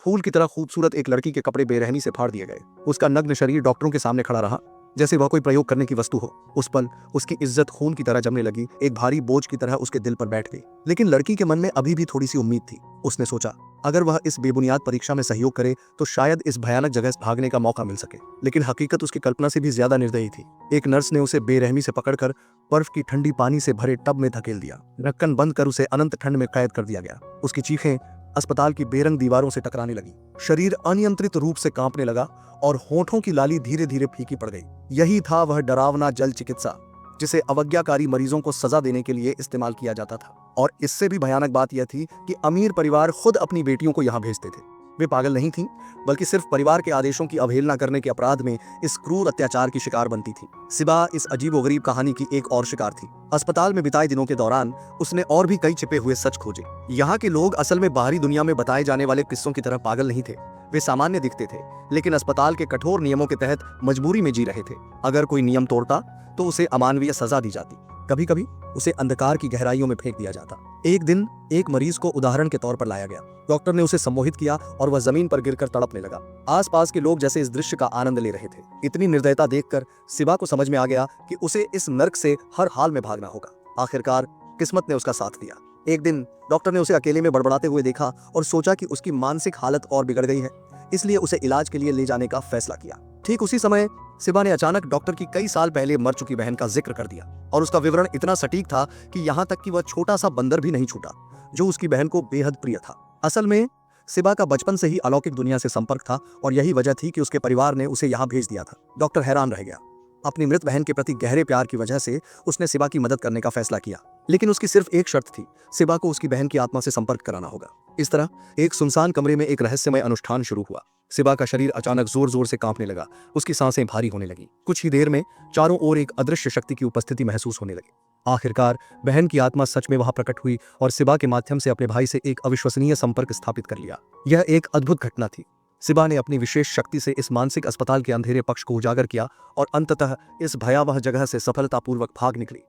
फूल की तरह खूबसूरत एक लड़की के कपड़े बेरहमी से फाड़ दिए गए। उसका नग्न शरीर डॉक्टरों के सामने खड़ा रहा, जैसे वह कोई प्रयोग करने की वस्तु हो। उस पल उसकी इज्जत खून की तरह जमने लगी, एक भारी बोझ की तरह उसके दिल पर बैठ गई। लेकिन लड़की के मन में अभी भी थोड़ी सी उम्मीद थी। उसने सोचा, अगर वह इस बेबुनियाद परीक्षा में सहयोग करे तो शायद इस भयानक जगह से भागने का मौका मिल सके। लेकिन हकीकत उसकी कल्पना से भी ज्यादा निर्दयी थी। एक नर्स ने उसे बेरहमी से पकड़कर बर्फ की ठंडी पानी से भरे टब में धकेल दिया। ढक्कन बंद कर उसे अनंत ठंड में कैद कर दिया गया। उसकी चीखें अस्पताल की बेरंग दीवारों से टकराने लगी। शरीर अनियंत्रित रूप से कांपने लगा और होठों की लाली धीरे धीरे फीकी पड़ गई। यही था वह डरावना जल चिकित्सा जिसे अवज्ञाकारी मरीजों को सजा देने के लिए इस्तेमाल किया जाता था। और इससे भी भयानक बात यह थी कि अमीर परिवार खुद अपनी बेटियों को यहाँ भेजते थे। वे पागल नहीं थीं, बल्कि सिर्फ परिवार के आदेशों की अवहेलना करने के अपराध में इस क्रूर अत्याचार की शिकार बनती थी। सिबा इस अजीबोगरीब कहानी की एक और शिकार थी। अस्पताल में बिताए दिनों के दौरान उसने और भी कई छिपे हुए सच खोजे। यहाँ के लोग असल में बाहरी दुनिया में बताए जाने वाले किस्सों की तरह पागल नहीं थे। वे सामान्य दिखते थे, लेकिन अस्पताल के कठोर नियमों के तहत मजबूरी में जी रहे थे। अगर कोई नियम तोड़ता तो उसे अमानवीय सजा दी जाती। कभी कभी उसे अंधकार की गहराइयों में फेंक दिया जाता। एक दिन एक मरीज को उदाहरण के तौर पर लाया गया। डॉक्टर ने उसे सम्मोहित किया और वह जमीन पर गिरकर तड़पने लगा। आसपास के लोग जैसे इस दृश्य का आनंद ले रहे थे। इतनी निर्दयता देखकर सिबा को समझ में आ गया कि उसे इस नर्क से हर हाल में भागना होगा। आखिरकार किस्मत ने उसका साथ दिया। एक दिन डॉक्टर ने उसे अकेले में बड़बड़ाते हुए देखा और सोचा कि उसकी मानसिक हालत और बिगड़ गई है, इसलिए उसे इलाज के लिए ले जाने का फैसला किया। ठीक उसी समय सिबा ने अचानक डॉक्टर की कई साल पहले मर चुकी बहन का जिक्र कर दिया और उसका विवरण इतना सटीक था कि यहाँ तक कि वह छोटा सा बंदर भी नहीं छूटा जो उसकी बहन को बेहद प्रिय था। असल में सिबा का बचपन से ही अलौकिक दुनिया से संपर्क था और यही वजह थी कि उसके परिवार ने उसे यहाँ भेज दिया था। डॉक्टर हैरान रह गया। अपनी मृत बहन के प्रति गहरे प्यार की वजह से उसने सिबा की मदद करने का फैसला किया, लेकिन उसकी सिर्फ एक शर्त थी, सिबा को उसकी बहन की आत्मा से संपर्क कराना होगा। इस तरह एक सुनसान कमरे में एक रहस्यमय अनुष्ठान शुरू हुआ। सिबा का शरीर अचानक जोर जोर से कांपने लगा, उसकी सांसें भारी होने लगी। कुछ ही देर में चारों ओर एक अदृश्य शक्ति की उपस्थिति महसूस होने लगी। आखिरकार बहन की आत्मा सच में वहां प्रकट हुई और सिबा के माध्यम से अपने भाई से एक अविश्वसनीय संपर्क स्थापित कर लिया। यह एक अद्भुत घटना थी। सिबा ने अपनी विशेष शक्ति से इस मानसिक अस्पताल के अंधेरे पक्ष को उजागर किया और अंततः इस भयावह जगह से सफलतापूर्वक भाग निकली।